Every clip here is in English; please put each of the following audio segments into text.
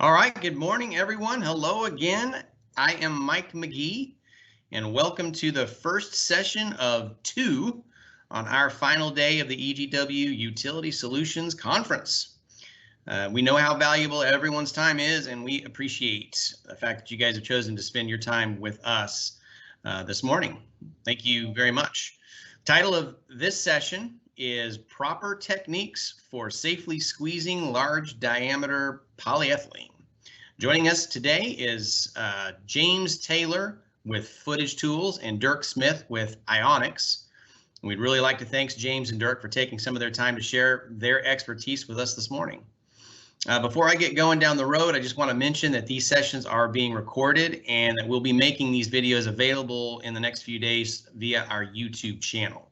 All right, good morning, everyone. Hello again. I am Mike McGee, and welcome to the first session of two on our final day of the EGW Utility Solutions Conference. We know how valuable everyone's time is, and we appreciate the fact that you guys have chosen to spend your time with us this morning. Thank you very much. Title of this session is Proper Techniques for Safely Squeezing Large Diameter Polyethylene. Joining us today is James Taylor with Footage Tools and Dirk Smith with Ionix. We'd really like to thank James and Dirk for taking some of their time to share their expertise with us this morning. Before I get going down the road, I just want to mention that these sessions are being recorded and that we'll be making these videos available in the next few days via our YouTube channel.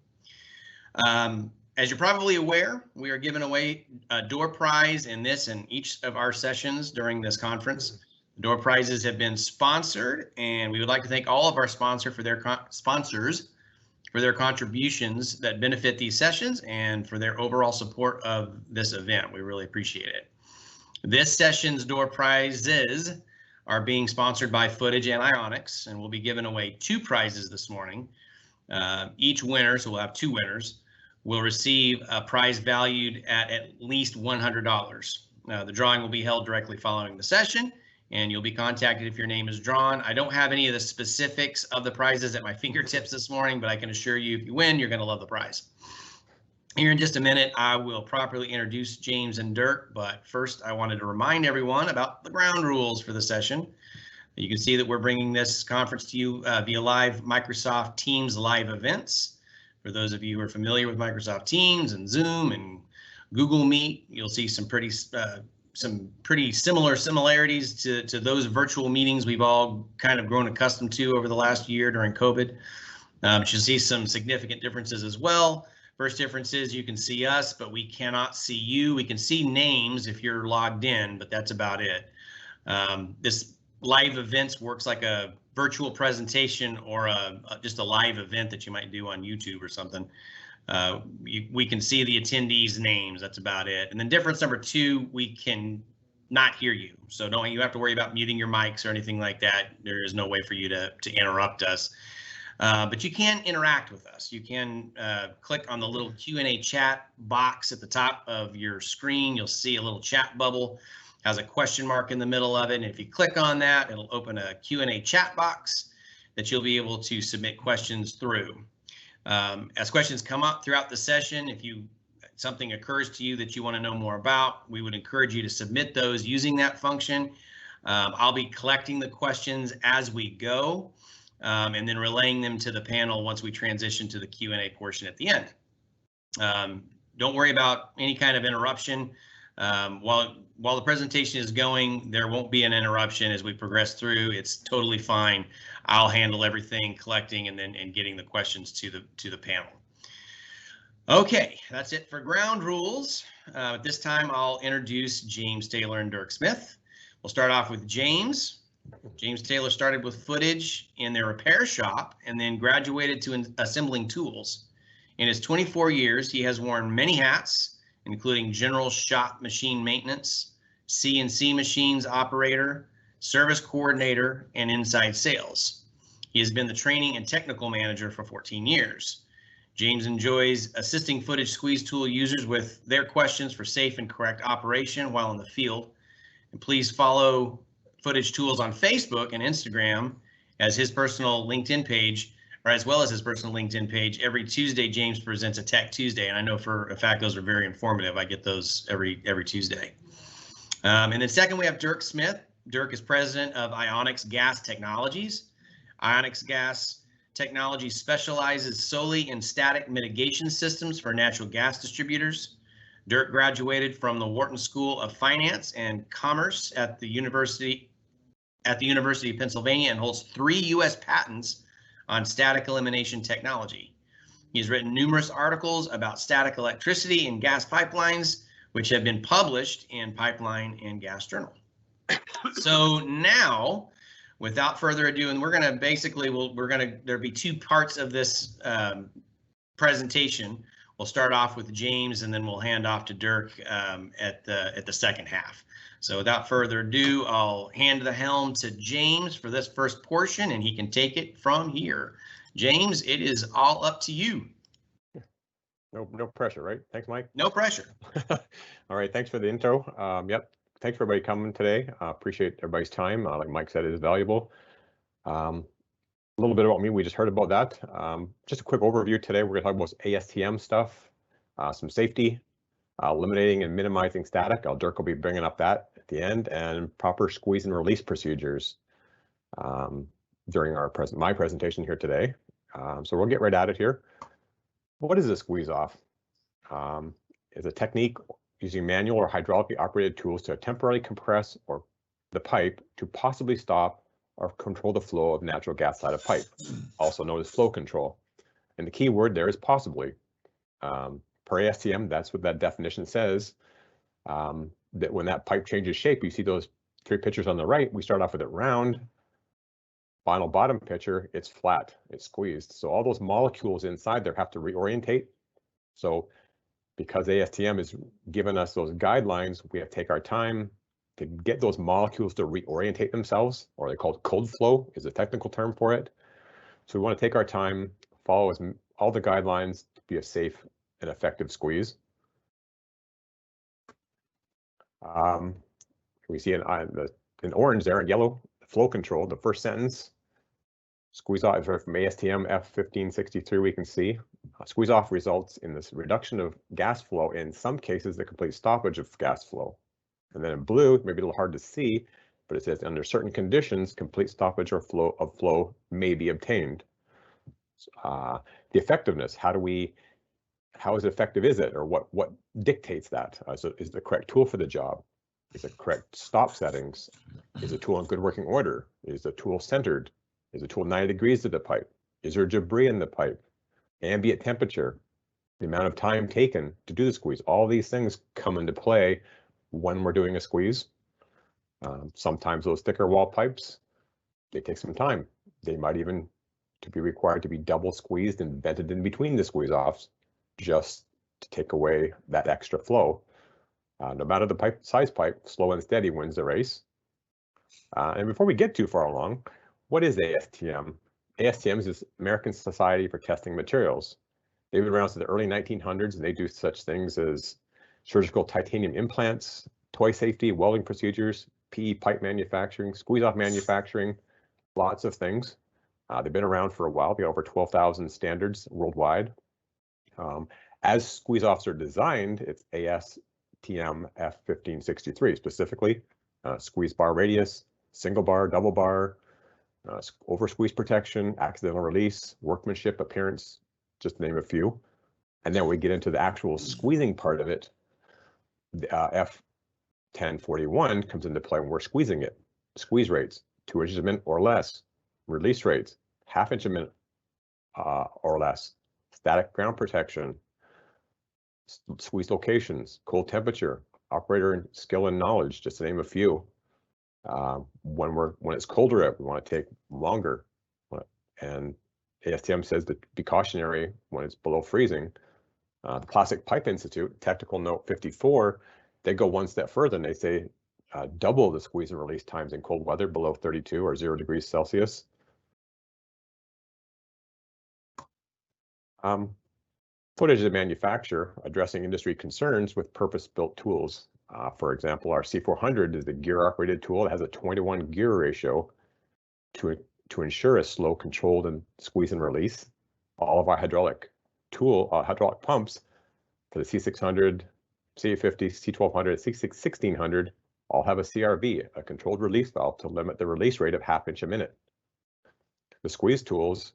As you're probably aware, we are giving away a door prize in this and each of our sessions during this conference. The door prizes have been sponsored, and we would like to thank all of our sponsors for their contributions that benefit these sessions and for their overall support of this event. We really appreciate it. This session's door prizes are being sponsored by Footage and Ionix, and we'll be giving away two prizes this morning. Each winner, so we'll have two winners, will receive a prize valued at least $100. The drawing will be held directly following the session, and you'll be contacted if your name is drawn. I don't have any of the specifics of the prizes at my fingertips this morning, but I can assure you if you win, you're going to love the prize. Here in just a minute, I will properly introduce James and Dirk, but first I wanted to remind everyone about the ground rules for the session. You can see that we're bringing this conference to you via live Microsoft Teams live events. For those of you who are familiar with Microsoft Teams and Zoom and Google Meet, you'll see some pretty similar similarities to those virtual meetings we've all kind of grown accustomed to over the last year during COVID. But you'll see some significant differences as well. First difference is you can see us, but we cannot see you. We can see names if you're logged in, but that's about it. This live events works like a virtual presentation or just a live event that you might do on YouTube or something. We can see the attendees' names. That's about it. And then difference number two, we can not hear you. So don't you have to worry about muting your mics or anything like that. There is no way for you to interrupt us. But you can interact with us. You can click on the little Q&A chat box at the top of your screen. You'll see a little chat bubble, has a question mark in the middle of it. And if you click on that, it'll open a Q&A chat box that you'll be able to submit questions through. As questions come up throughout the session, if something occurs to you that you want to know more about, we would encourage you to submit those using that function. I'll be collecting the questions as we go. And then relaying them to the panel once we transition to the Q&A portion at the end. Don't worry about any kind of interruption. While the presentation is going, there won't be an interruption as we progress through. It's totally fine. I'll handle everything, collecting and getting the questions to the panel. Okay, that's it for ground rules. At this time, I'll introduce James Taylor and Dirk Smith. We'll start off with James. James Taylor started with Footage in their repair shop and then graduated to assembling tools. In his 24 years, he has worn many hats, including general shop machine maintenance, CNC machines operator, service coordinator, and inside sales. He has been the training and technical manager for 14 years. James enjoys assisting Footage squeeze tool users with their questions for safe and correct operation while in the field. And please follow Footage Tools on Facebook and Instagram as his personal LinkedIn page, or as well as his personal LinkedIn page. Every Tuesday, James presents a Tech Tuesday, and I know for a fact those are very informative. I get those every Tuesday. And then second, we have Dirk Smith. Dirk is president of Ionix Gas Technologies. Ionix Gas Technologies specializes solely in static mitigation systems for natural gas distributors. Dirk graduated from the Wharton School of Finance and Commerce at the University of Pennsylvania and holds 3 U.S. patents on static elimination technology. He's written numerous articles about static electricity and gas pipelines, which have been published in Pipeline and Gas Journal. So now, without further ado, and we're going to basically, there'll be two parts of this presentation. We'll start off with James, and then we'll hand off to Dirk at the second half. So without further ado, I'll hand the helm to James for this first portion, and he can take it from here. James, it is all up to you. No pressure, right? Thanks, Mike. No pressure. All right, thanks for the intro. Yep, thanks for everybody coming today. Appreciate everybody's time. Like Mike said, it is valuable. A little bit about me, we just heard about that. Just a quick overview today. We're gonna talk about ASTM stuff, some safety, eliminating and minimizing static. Dirk will be bringing up that at the end, and proper squeeze and release procedures during my presentation here today. So we'll get right at it here. What is a squeeze off? It's a technique using manual or hydraulically operated tools to temporarily compress the pipe to possibly stop or control the flow of natural gas side of pipe, also known as flow control. And the key word there is possibly. Per ASTM, that's what that definition says. That when that pipe changes shape, you see those 3 pictures on the right, we start off with it round. Final bottom picture, it's flat, it's squeezed. So all those molecules inside there have to reorientate. So because ASTM is giving us those guidelines, we have to take our time to get those molecules to reorientate themselves, or they're called cold flow is a technical term for it. So we want to take our time, follow all the guidelines to be a safe and effective squeeze. We see in orange there, in yellow, flow control, the first sentence. Squeeze off from ASTM F1563, we can see squeeze off results in this reduction of gas flow, in some cases the complete stoppage of gas flow. And then in blue, maybe a little hard to see, but it says under certain conditions, complete stoppage or flow may be obtained. The effectiveness, how effective is it, or what dictates that? So is the correct tool for the job? Is it correct stop settings? Is the tool in good working order? Is the tool centered? Is the tool 90 degrees to the pipe? Is there debris in the pipe? Ambient temperature, the amount of time taken to do the squeeze, all these things come into play when we're doing a squeeze. Sometimes those thicker wall pipes, they take some time. They might even be required to be double squeezed and vented in between the squeeze offs just to take away that extra flow. No matter the size pipe, slow and steady wins the race. And before we get too far along, what is ASTM? ASTM is the American Society for Testing Materials. They've been around since the early 1900s, and they do such things as surgical titanium implants, toy safety, welding procedures, PE pipe manufacturing, squeeze-off manufacturing, lots of things. They've been around for a while. They have over 12,000 standards worldwide. As squeeze-offs are designed, it's ASTM F1563, specifically squeeze bar radius, single bar, double bar, over squeeze protection, accidental release, workmanship, appearance, just to name a few. And then we get into the actual squeezing part of it. The F1041 comes into play when we're squeezing it. Squeeze rates, 2 inches a minute or less. Release rates, 1/2 inch a minute or less. Static ground protection, squeeze locations, cold temperature, operator skill and knowledge, just to name a few. When it's colder out, we want to take longer, and ASTM says to be cautionary when it's below freezing. The Plastic Pipe Institute, technical note 54, they go one step further and they say double the squeeze and release times in cold weather below 32 or 0 degrees Celsius. Footage of manufacture addressing industry concerns with purpose-built tools. For example, our C400 is the gear-operated tool that has a 20-to-1 gear ratio to ensure a slow, controlled, and squeeze and release. All of our hydraulic pumps for the C600, C850, C1200, C1600 all have a CRV, a controlled release valve, to limit the release rate of 1/2 inch a minute. The squeeze tools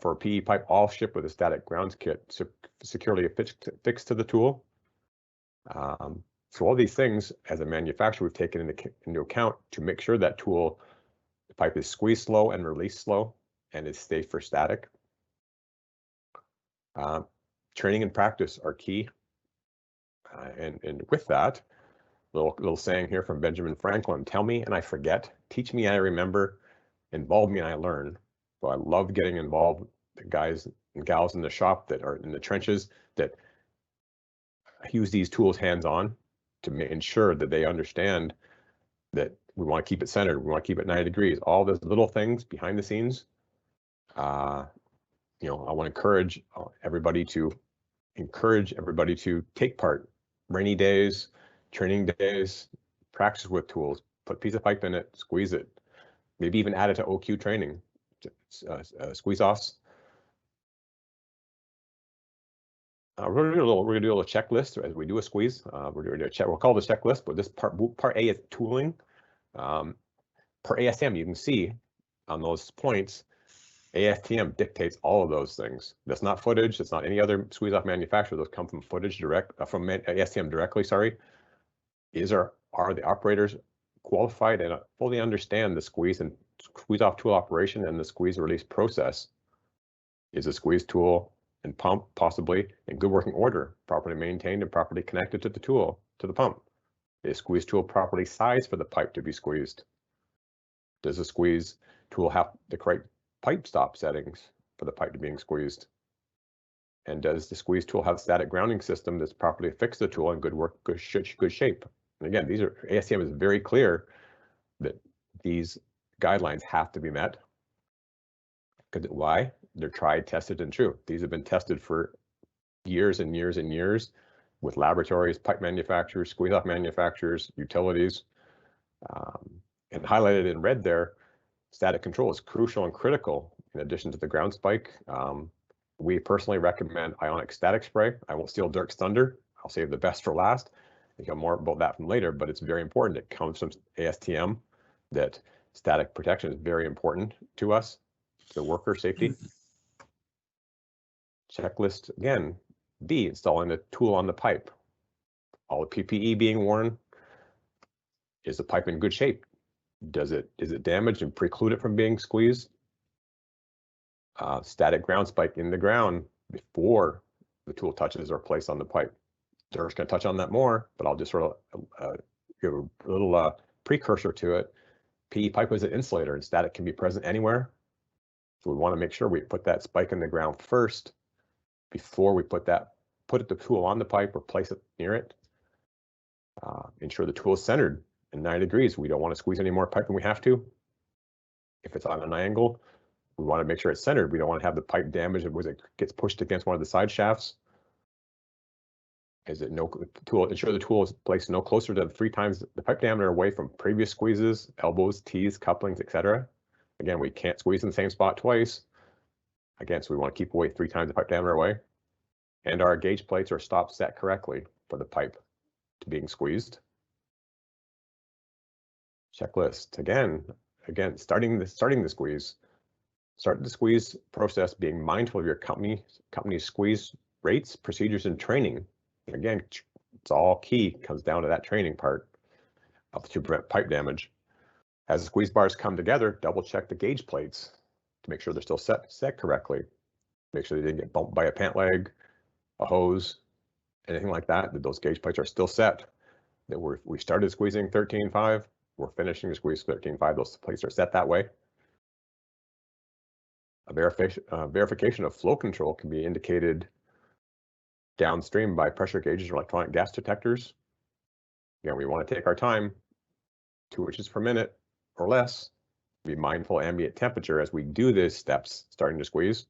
for a PE pipe all ship with a static grounds kit securely affixed to the tool. So all these things, as a manufacturer, we've taken into account to make sure that the pipe is squeezed slow and released slow and is safe for static. Training and practice are key. And with that, little saying here from Benjamin Franklin: tell me and I forget, teach me and I remember, involve me and I learn. So I love getting involved, the guys and gals in the shop that are in the trenches that use these tools hands-on to ensure that they understand that we want to keep it centered, we want to keep it 90 degrees, all those little things behind the scenes. I want to encourage everybody to take part. Rainy days, training days, practice with tools, put a piece of pipe in it, squeeze it, maybe even add it to OQ training, squeeze offs. We're gonna do a little checklist as we do a squeeze. We're doing a check. We'll call this checklist, but this part A is tooling. Per ASTM, you can see on those points, ASTM dictates all of those things. That's not footage. It's not any other squeeze off manufacturer. Those come from footage from ASTM directly. Sorry. Are the operators qualified and fully understand the squeeze off tool operation and the squeeze release process? Is a squeeze tool and pump possibly in good working order, properly maintained and properly connected to the tool, to the pump? Is squeeze tool properly sized for the pipe to be squeezed? Does the squeeze tool have the correct pipe stop settings for the pipe to being squeezed? And does the squeeze tool have a static grounding system that's properly fixed the tool in good shape? And again, ASTM is very clear that these guidelines have to be met. Because why? They're tried, tested, and true. These have been tested for years and years and years with laboratories, pipe manufacturers, squeeze off manufacturers, utilities. And highlighted in red there, static control is crucial and critical in addition to the ground spike. We personally recommend Ionix static spray. I won't steal Dirk's thunder. I'll save the best for last. You'll hear more about that from later, but it's very important. It comes from ASTM that static protection is very important to us, to the worker safety. Checklist again, B, installing the tool on the pipe. All the PPE being worn. Is the pipe in good shape? Is it damaged and preclude it from being squeezed? Static ground spike in the ground before the tool touches or placed on the pipe. Dirk's going to touch on that more, but I'll just sort of give a little precursor to it. PE pipe is an insulator and static can be present anywhere. So we want to make sure we put that spike in the ground first before we put the tool on the pipe or place it near it. Ensure the tool is centered in 90 degrees. We don't want to squeeze any more pipe than we have to. If it's on an angle, we want to make sure it's centered. We don't want to have the pipe damaged as it gets pushed against one of the side shafts. Ensure the tool is placed no closer than 3 times the pipe diameter away from previous squeezes, elbows, tees, couplings, etc. Again, we can't squeeze in the same spot twice. Again, so we want to keep away 3 times the pipe diameter away. And our gauge plates are stopped set correctly for the pipe to being squeezed. Checklist again, starting the squeeze. Start the squeeze process being mindful of your company's squeeze rates, procedures, and training. Again, it's all key, comes down to that training part to prevent pipe damage. As the squeeze bars come together, double check the gauge plates to make sure they're still set correctly. Make sure they didn't get bumped by a pant leg, a hose, anything like that, that those gauge plates are still set. That we started squeezing 13.5, we're finishing the squeeze 13.5, those plates are set that way. A verification of flow control can be indicated downstream by pressure gauges or electronic gas detectors. Again, we want to take our time, 2 inches per minute or less. Be mindful of ambient temperature as we do these steps, starting to squeeze.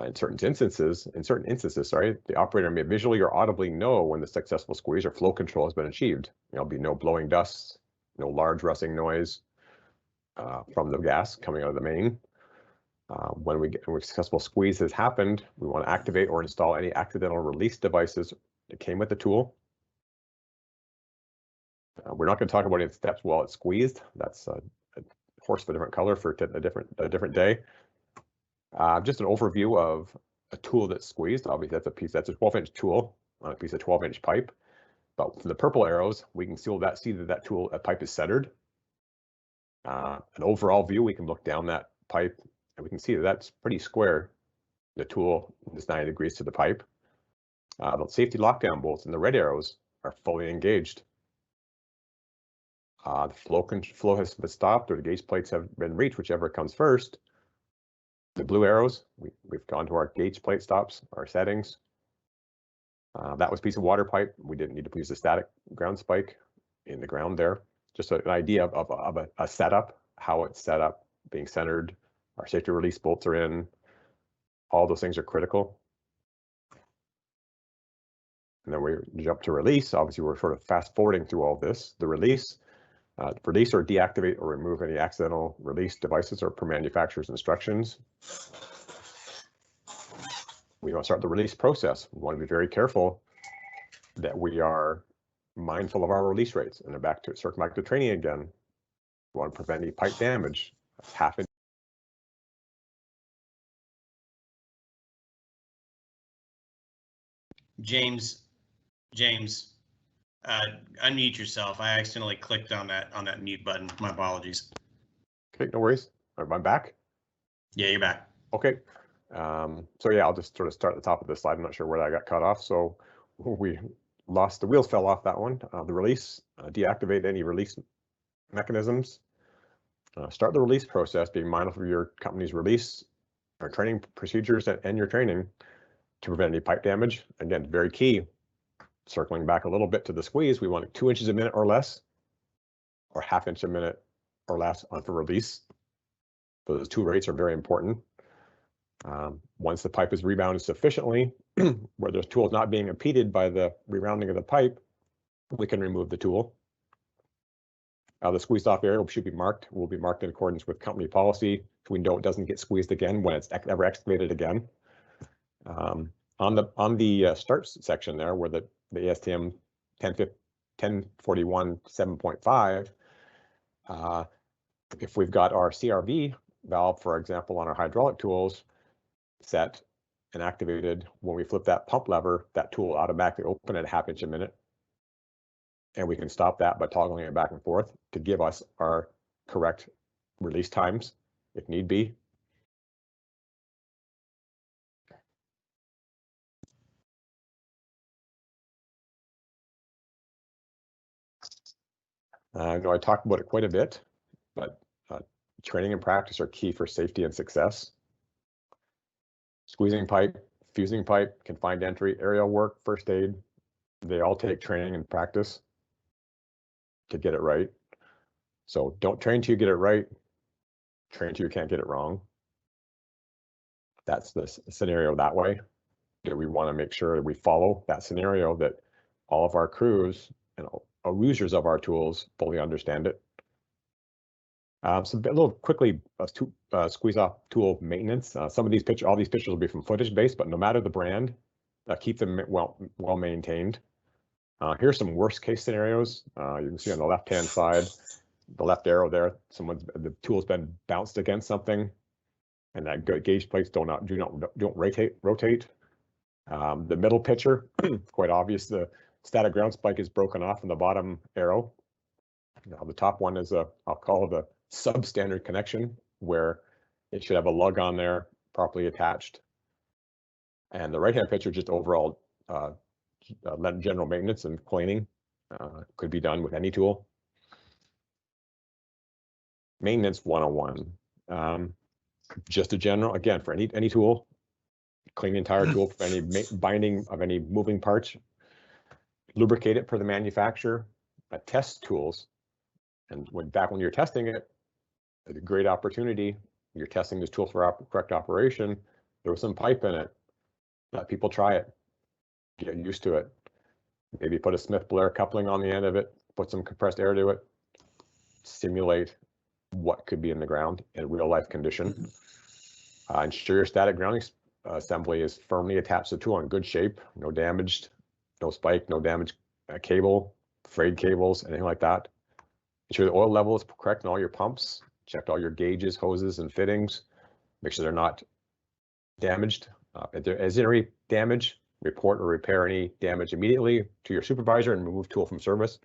In certain instances, the operator may visually or audibly know when the successful squeeze or flow control has been achieved. There'll be no blowing dust, no large rustling noise from the gas coming out of the main. When a successful squeeze has happened, we want to activate or install any accidental release devices that came with the tool. We're not going to talk about any steps while it's squeezed. That's a horse of a different color for a different day. Just an overview of a tool that's squeezed. Obviously, that's a 12-inch tool on a piece of 12-inch pipe. But from the purple arrows, we can see that pipe is centered. An overall view, we can look down that pipe and we can see that that's pretty square. The tool is 90 degrees to the pipe. The safety lockdown bolts in the red arrows are fully engaged. The flow has been stopped or the gauge plates have been reached, whichever comes first. The blue arrows, we've gone to our gauge plate stops, our settings. That was a piece of water pipe. We didn't need to use the static ground spike in the ground there. Just an idea of a setup, how it's set up, being centered. Our safety release bolts are in. All those things are critical. And then we jump to release. Obviously, we're sort of fast forwarding through all this. The release or deactivate or remove any accidental release devices or per manufacturer's instructions. We want to start the release process. We want to be very careful that we are mindful of our release rates. And then circle back to training again. We want to prevent any pipe damage. James, unmute yourself. I accidentally clicked on that mute button. My apologies. Okay, no worries. I'm back. Yeah, you're back. Okay. So yeah, I'll just sort of start at the top of this slide. I'm not sure where I got cut off. So we lost, the wheels fell off that one. The release, deactivate any release mechanisms. Start the release process, being mindful of your company's release or training procedures and your training to prevent any pipe damage. Again, very key. Circling back a little bit to the squeeze, we want 2 inches a minute or less, or 1/2 inch a minute or less on for release. So those two rates are very important. Once the pipe is rebounded sufficiently, where the tool is not being impeded by the rerounding of the pipe, we can remove the tool. The squeezed off area should be marked, will be marked in accordance with company policy, so we know it doesn't get squeezed again when it's ever excavated again. On the start section there, where the ASTM 1041 7.5, if we've got our CRV valve, for example, on our hydraulic tools set and activated, when we flip that pump lever, that tool will automatically open at 1/2 inch a minute. And we can stop that by toggling it back and forth to give us our correct release times if need be. I know I talked about it quite a bit, but training and practice are key for safety and success. Squeezing pipe, fusing pipe, confined entry, aerial work, first aid, they all take training and practice to get it right. So don't train till you get it right, train till you can't get it wrong. That's the scenario that way. That we want to make sure that we follow that scenario, that all of our crews and all users of our tools fully understand it. So a little quickly, squeeze off tool maintenance. Some of these pictures, all these pictures will be from footage based, but no matter the brand, keep them well maintained. Here's some worst case scenarios. You can see on the left hand side, the left arrow there, the tool's been bounced against something, and that gauge plates don't rotate. The middle picture, quite obvious, the static ground spike is broken off in the bottom arrow. Now the top one is I'll call it a substandard connection, where it should have a lug on there properly attached. And the right hand picture, just overall general maintenance and cleaning, could be done with any tool. Maintenance 101. Just a general, again, for any tool, clean the entire tool for any binding of any moving parts, lubricate it per the manufacturer, test tools. And back when you're testing it, a great opportunity, you're testing this tool for correct operation, there was some pipe in it. Let people try it, get used to it. Maybe put a Smith-Blair coupling on the end of it, put some compressed air to it, simulate what could be in the ground in real life condition. Ensure your static grounding assembly is firmly attached to the tool in good shape, no damaged, no spike, no damaged cable, frayed cables, anything like that. Ensure the oil level is correct in all your pumps. Check all your gauges, hoses, and fittings. Make sure they're not damaged. If there is any damage, report or repair any damage immediately to your supervisor and remove tool from service.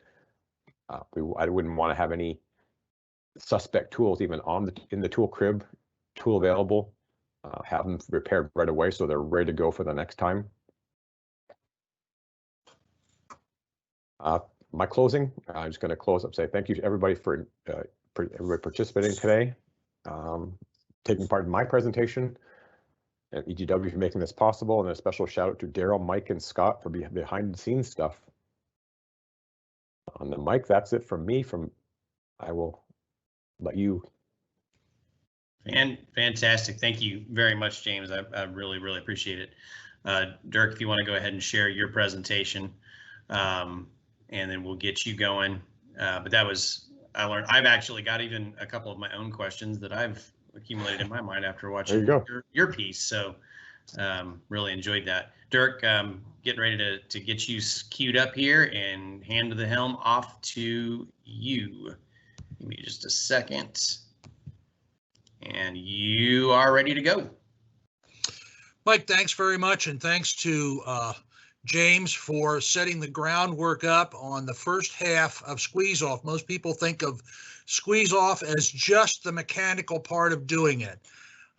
I wouldn't want to have any suspect tools even in the tool crib, tool available. Have them repaired right away so they're ready to go for the next time. My closing, I'm just going to close up, say thank you to everybody for everybody participating today. taking part in my presentation, and EGW for making this possible, and a special shout out to Daryl, Mike, and Scott for behind the scenes stuff. On the mic, that's it from me. I will let you. Fantastic. Thank you very much, James. I really, really appreciate it. Dirk, if you want to go ahead and share your presentation, and then we'll get you going. But that was, I've actually got even a couple of my own questions that I've accumulated in my mind after watching your piece. So really enjoyed that. Dirk, getting ready to get you queued up here and hand the helm off to you. Give me just a second. And you are ready to go. Mike, thanks very much. And thanks to James for setting the groundwork up on the first half of squeeze off. Most people think of squeeze off as just the mechanical part of doing it.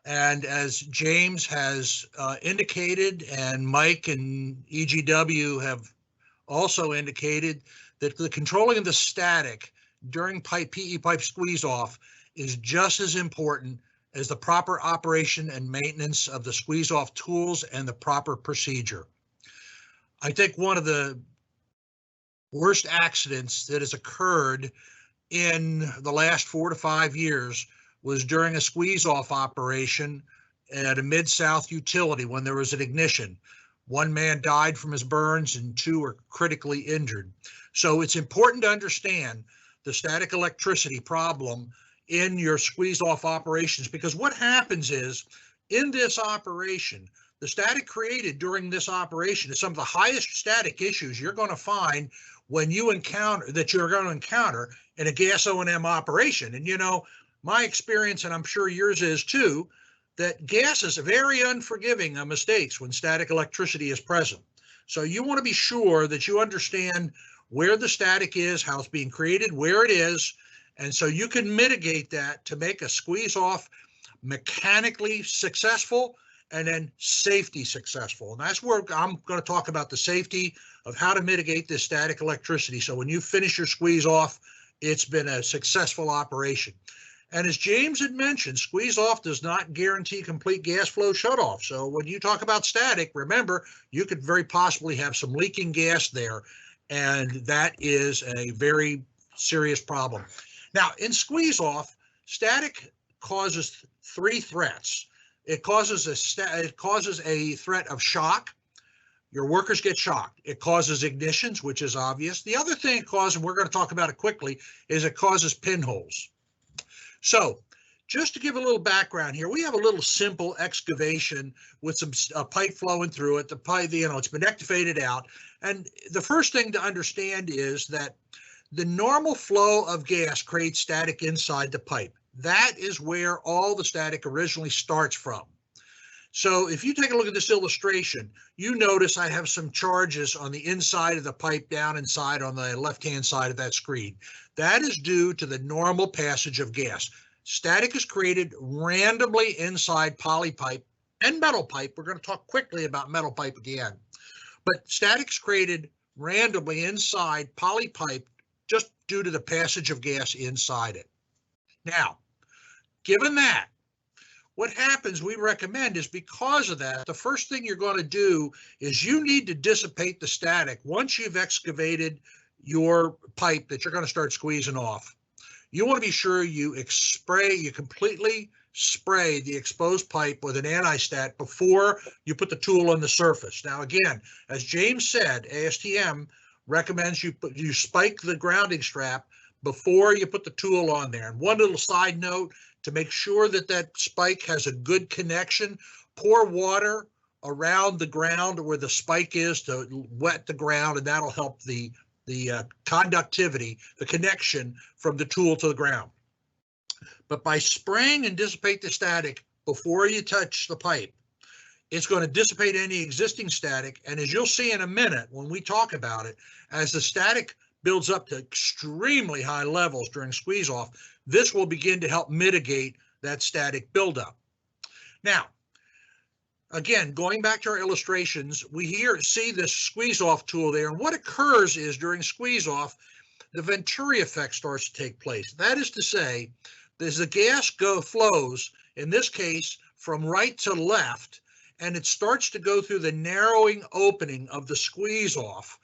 And as James has indicated, and Mike and EGW have also indicated, that the controlling of the static during PE pipe squeeze off is just as important as the proper operation and maintenance of the squeeze off tools and the proper procedure. I think one of the worst accidents that has occurred in the last 4 to 5 years was during a squeeze off operation at a Mid-South utility when there was an ignition. 1 man died from his burns and 2 were critically injured. So it's important to understand the static electricity problem in your squeeze off operations, because what happens is in this operation, the static created during this operation is some of the highest static issues you're going to find when you encounter in a gas O&M operation. And you know, my experience, and I'm sure yours is too, that gas is very unforgiving of mistakes when static electricity is present. So you want to be sure that you understand where the static is, how it's being created, where it is, and so you can mitigate that to make a squeeze off mechanically successful and then safety successful. And that's where I'm going to talk about the safety of how to mitigate this static electricity. So when you finish your squeeze off, it's been a successful operation. And as James had mentioned, squeeze off does not guarantee complete gas flow shutoff. So when you talk about static, remember, you could very possibly have some leaking gas there, and that is a very serious problem. Now, in squeeze off, static causes 3 threats. It causes a threat of shock. Your workers get shocked. It causes ignitions, which is obvious. The other thing it causes, and we're going to talk about it quickly, is it causes pinholes. So just to give a little background here, we have a little simple excavation with some pipe flowing through it. The pipe, it's been excavated out. And the first thing to understand is that the normal flow of gas creates static inside the pipe. That is where all the static originally starts from. So if you take a look at this illustration, you notice I have some charges on the inside of the pipe down inside on the left-hand side of that screen. That is due to the normal passage of gas. Static is created randomly inside poly pipe and metal pipe. We're going to talk quickly about metal pipe again. But static is created randomly inside poly pipe just due to the passage of gas inside it. Now, given that, what happens, we recommend, is because of that, the first thing you're going to do is you need to dissipate the static once you've excavated your pipe that you're going to start squeezing off. You want to be sure you completely spray the exposed pipe with an anti-stat before you put the tool on the surface. Now, again, as James said, ASTM recommends you spike the grounding strap before you put the tool on there. And one little side note, to make sure that that spike has a good connection, pour water around the ground where the spike is to wet the ground, and that'll help the conductivity, the connection from the tool to the ground. But by spraying and dissipate the static before you touch the pipe, it's going to dissipate any existing static. And as you'll see in a minute when we talk about it, as the static builds up to extremely high levels during squeeze off, this will begin to help mitigate that static buildup. Now, again, going back to our illustrations, we see this squeeze off tool there. And what occurs is during squeeze off, the Venturi effect starts to take place. That is to say, as the gas flows, in this case, from right to left, and it starts to go through the narrowing opening of the squeeze off,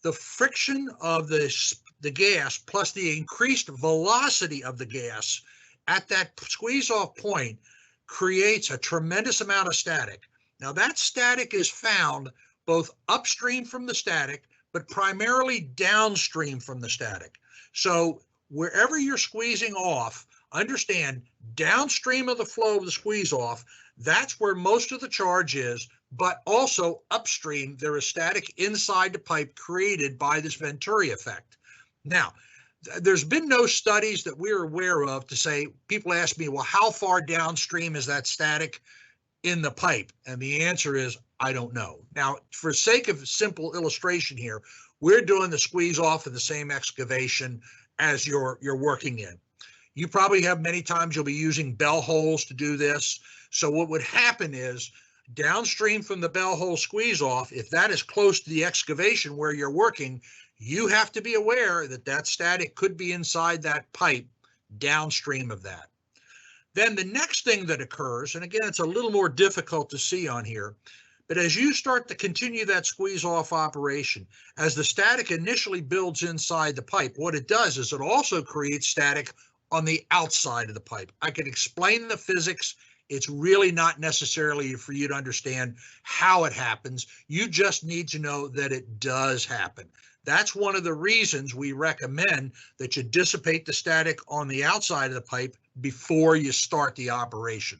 the friction of the gas plus the increased velocity of the gas at that squeeze off point creates a tremendous amount of static. Now that static is found both upstream from the static, but primarily downstream from the static. So wherever you're squeezing off, understand downstream of the flow of the squeeze off, that's where most of the charge is, but also upstream, there is static inside the pipe created by this Venturi effect. Now, there's been no studies that we're aware of to say, people ask me, well, how far downstream is that static in the pipe? And the answer is, I don't know. Now, for sake of simple illustration here, we're doing the squeeze off in the same excavation as you're working in. You probably have many times you'll be using bell holes to do this. So what would happen is downstream from the bell hole squeeze off, if that is close to the excavation where you're working, you have to be aware that that static could be inside that pipe downstream of that. Then the next thing that occurs, and again, it's a little more difficult to see on here, but as you start to continue that squeeze off operation, as the static initially builds inside the pipe, what it does is it also creates static on the outside of the pipe. I can explain the physics. It's really not necessarily for you to understand how it happens. You just need to know that it does happen. That's one of the reasons we recommend that you dissipate the static on the outside of the pipe before you start the operation.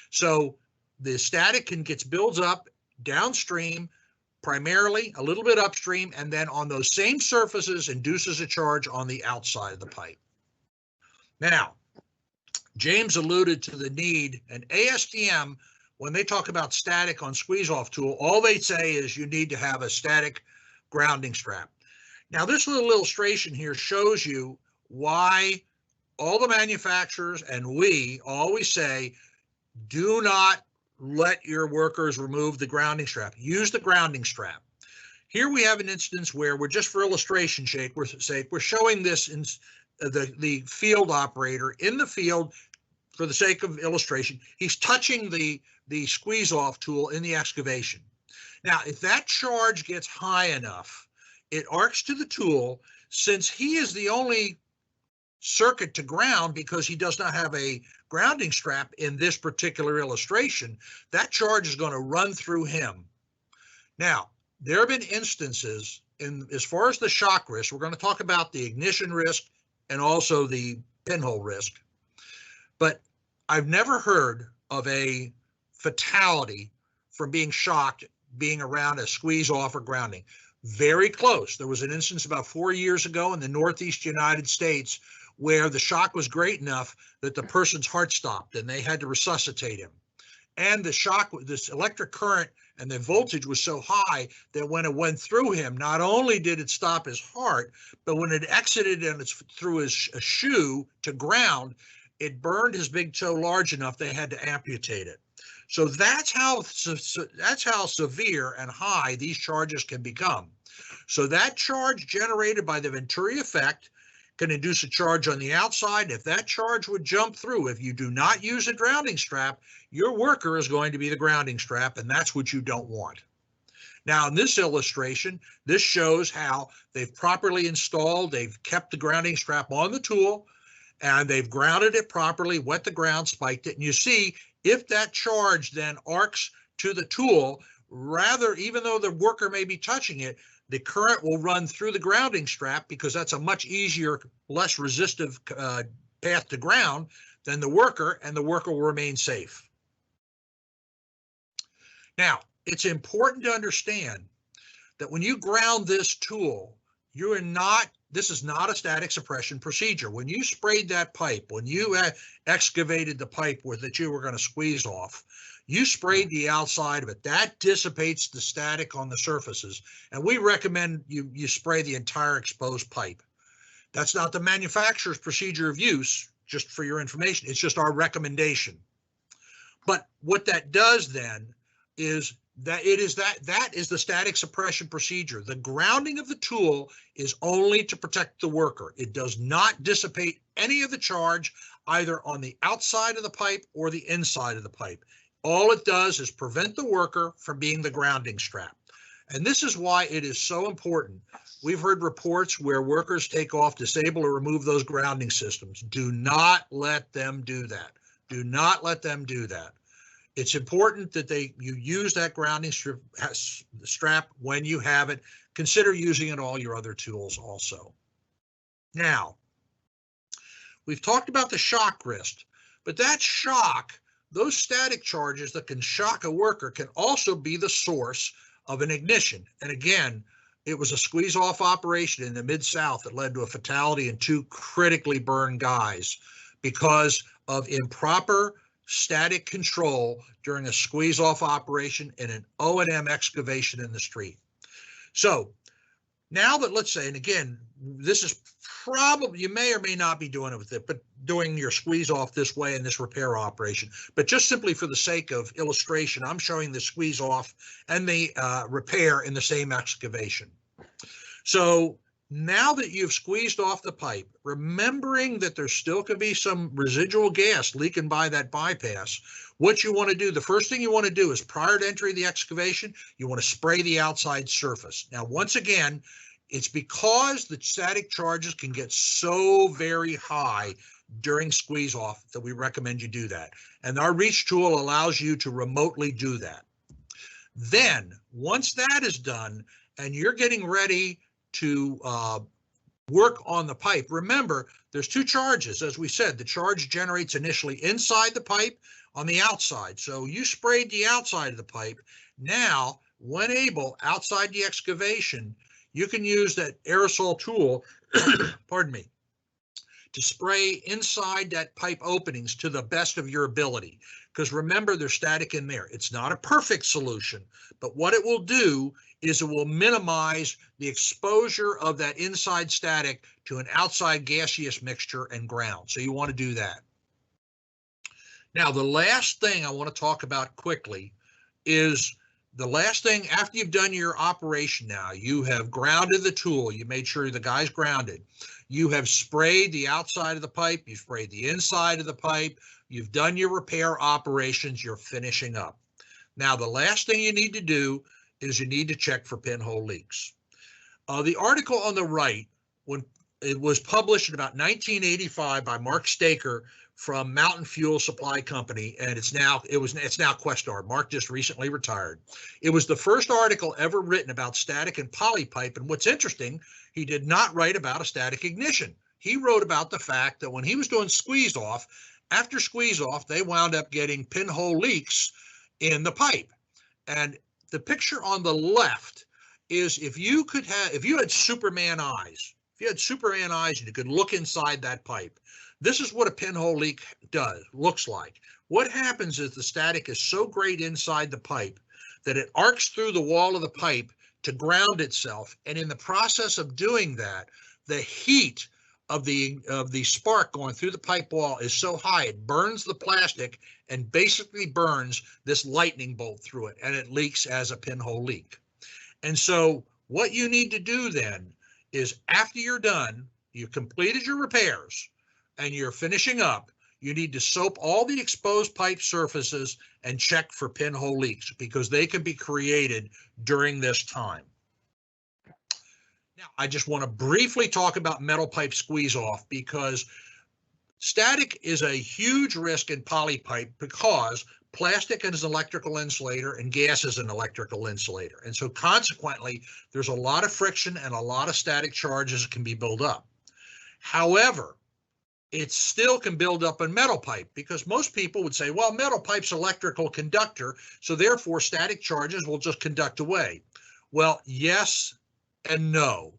So the static gets builds up downstream, primarily a little bit upstream, and then on those same surfaces induces a charge on the outside of the pipe. Now, James alluded to the need, and ASTM, when they talk about static on squeeze-off tool, all they say is you need to have a static grounding strap. Now, this little illustration here shows you why all the manufacturers and we always say, do not let your workers remove the grounding strap. Use the grounding strap. Here we have an instance where we're just for illustration sake, we're showing this in the field operator in the field for the sake of illustration. He's touching the squeeze off tool in the excavation. Now, if that charge gets high enough, it arcs to the tool. Since he is the only circuit to ground because he does not have a grounding strap in this particular illustration, that charge is going to run through him. Now, there have been instances as far as the shock risk, we're going to talk about the ignition risk and also the pinhole risk, but I've never heard of a fatality from being shocked being around a squeeze off or grounding. Very close. There was an instance about 4 years ago in the Northeast United States where the shock was great enough that the person's heart stopped and they had to resuscitate him. And the shock, this electric current and the voltage was so high that when it went through him, not only did it stop his heart, but when it exited and it's through his shoe to ground, it burned his big toe large enough they had to amputate it. So that's how severe and high these charges can become. So that charge generated by the Venturi effect can induce a charge on the outside. If that charge would jump through, if you do not use a grounding strap, your worker is going to be the grounding strap, and that's what you don't want. Now, in this illustration, this shows how they've properly installed, they've kept the grounding strap on the tool, and they've grounded it properly, wet the ground, spiked it, and you see if that charge then arcs to the tool, rather, even though the worker may be touching it, the current will run through the grounding strap because that's a much easier, less resistive path to ground than the worker, and the worker will remain safe. Now, it's important to understand that when you ground this tool, this is not a static suppression procedure. When you sprayed that pipe, when you excavated the pipe that you were going to squeeze off, you sprayed the outside of it. That dissipates the static on the surfaces. And we recommend you spray the entire exposed pipe. That's not the manufacturer's procedure of use, just for your information. It's just our recommendation. But what that does then is that that is the static suppression procedure. The grounding of the tool is only to protect the worker. It does not dissipate any of the charge either on the outside of the pipe or the inside of the pipe. All it does is prevent the worker from being the grounding strap. And this is why it is so important. We've heard reports where workers take off, disable, or remove those grounding systems. Do not let them do that. Do not let them do that. It's important that you use that grounding strap when you have it. Consider using it on all your other tools also. Now, we've talked about the shock wrist, but that shock, those static charges that can shock a worker, can also be the source of an ignition. And again, it was a squeeze-off operation in the Mid-South that led to a fatality and 2 critically burned guys because of improper static control during a squeeze-off operation in an O&M excavation in the street. So now that, let's say, and again, this is probably, you may or may not be doing it with it, but doing your squeeze off this way in this repair operation. But just simply for the sake of illustration, I'm showing the squeeze off and the repair in the same excavation. So now that you've squeezed off the pipe, remembering that there still could be some residual gas leaking by that bypass, what you want to do, the first thing you want to do is, prior to entering the excavation, you want to spray the outside surface. Now, once again, it's because the static charges can get so very high during squeeze off that we recommend you do that. And our reach tool allows you to remotely do that. Then once that is done and you're getting ready to work on the pipe, remember there's 2 charges. As we said, the charge generates initially inside the pipe, on the outside. So you sprayed the outside of the pipe. Now, when able, outside the excavation, you can use that aerosol tool, pardon me, to spray inside that pipe openings to the best of your ability. Because remember, there's static in there. It's not a perfect solution, but what it will do is it will minimize the exposure of that inside static to an outside gaseous mixture and ground. So you want to do that. Now, the last thing I want to talk about quickly is the last thing after you've done your operation. Now, you have grounded the tool. You made sure the guy's grounded. You have sprayed the outside of the pipe. You sprayed the inside of the pipe. You've done your repair operations. You're finishing up. Now, the last thing you need to do is you need to check for pinhole leaks. The article on the right, when it was published in about 1985 by Mark Staker from Mountain Fuel Supply Company, and it's now Questar. Mark just recently retired. It was the first article ever written about static and poly pipe, and what's interesting, he did not write about a static ignition. He wrote about the fact that when he was doing squeeze off, after squeeze off, they wound up getting pinhole leaks in the pipe. And the picture on the left is if you had Superman eyes, and you could look inside that pipe, this is what a pinhole leak looks like. What happens is the static is so great inside the pipe that it arcs through the wall of the pipe to ground itself. And in the process of doing that, the heat of the spark going through the pipe wall is so high, it burns the plastic and basically burns this lightning bolt through it, and it leaks as a pinhole leak. And so what you need to do then is, after you're done, you've completed your repairs, and you're finishing up, you need to soap all the exposed pipe surfaces and check for pinhole leaks, because they can be created during this time. Now, I just want to briefly talk about metal pipe squeeze off, because static is a huge risk in poly pipe, because plastic is an electrical insulator and gas is an electrical insulator. And so consequently, there's a lot of friction and a lot of static charges that can be built up. However, it still can build up in metal pipe, because most people would say, well, metal pipe's electrical conductor, so therefore static charges will just conduct away. Well, yes and no.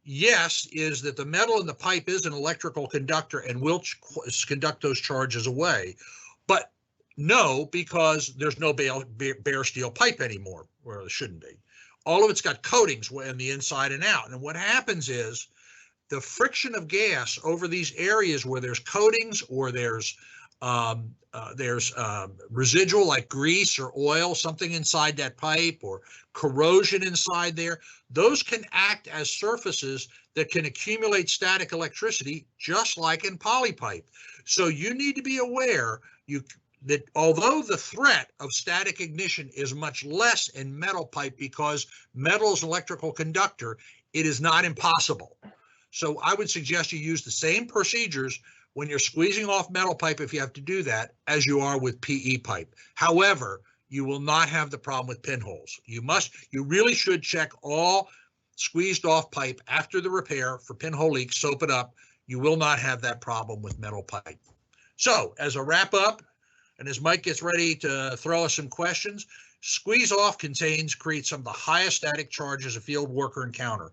Yes is that the metal in the pipe is an electrical conductor and will conduct those charges away. But no, because there's no bare steel pipe anymore, where there shouldn't be. All of it's got coatings in the inside and out. And what happens is, the friction of gas over these areas where there's coatings or there's There's residual like grease or oil, something inside that pipe, or corrosion inside there. Those can act as surfaces that can accumulate static electricity, just like in polypipe. So you need to be aware that although the threat of static ignition is much less in metal pipe because metal is an electrical conductor, it is not impossible. So I would suggest you use the same procedures when you're squeezing off metal pipe, if you have to do that, as you are with PE pipe. However, you will not have the problem with pinholes. You really should check all squeezed off pipe after the repair for pinhole leaks, soap it up. You will not have that problem with metal pipe. So as a wrap up, and as Mike gets ready to throw us some questions, squeeze off creates some of the highest static charges a field worker encounter.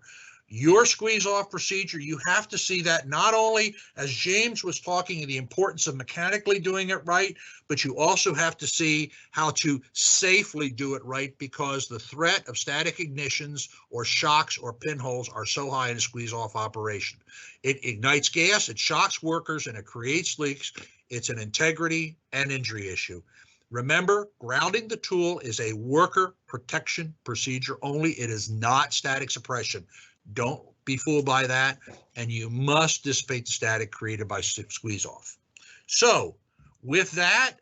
Your squeeze off procedure, you have to see that not only, as James was talking, the importance of mechanically doing it right, but you also have to see how to safely do it right, because the threat of static ignitions or shocks or pinholes are so high in a squeeze off operation. It ignites gas, it shocks workers, and it creates leaks. It's an integrity and injury issue. Remember, grounding the tool is a worker protection procedure only. It is not static suppression. Don't be fooled by that, and you must dissipate the static created by squeeze off. So with that,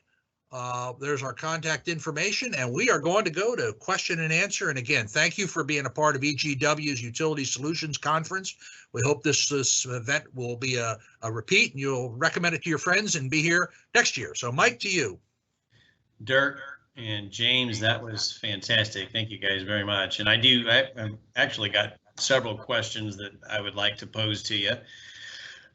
there's our contact information, and we are going to go to question and answer. And again, thank you for being a part of EGW's Utility Solutions Conference. We hope this event will be a repeat, and you'll recommend it to your friends and be here next year. So Mike, to you. Dirk and James, that was fantastic. Thank you guys very much. And I've actually got several questions that I would like to pose to you.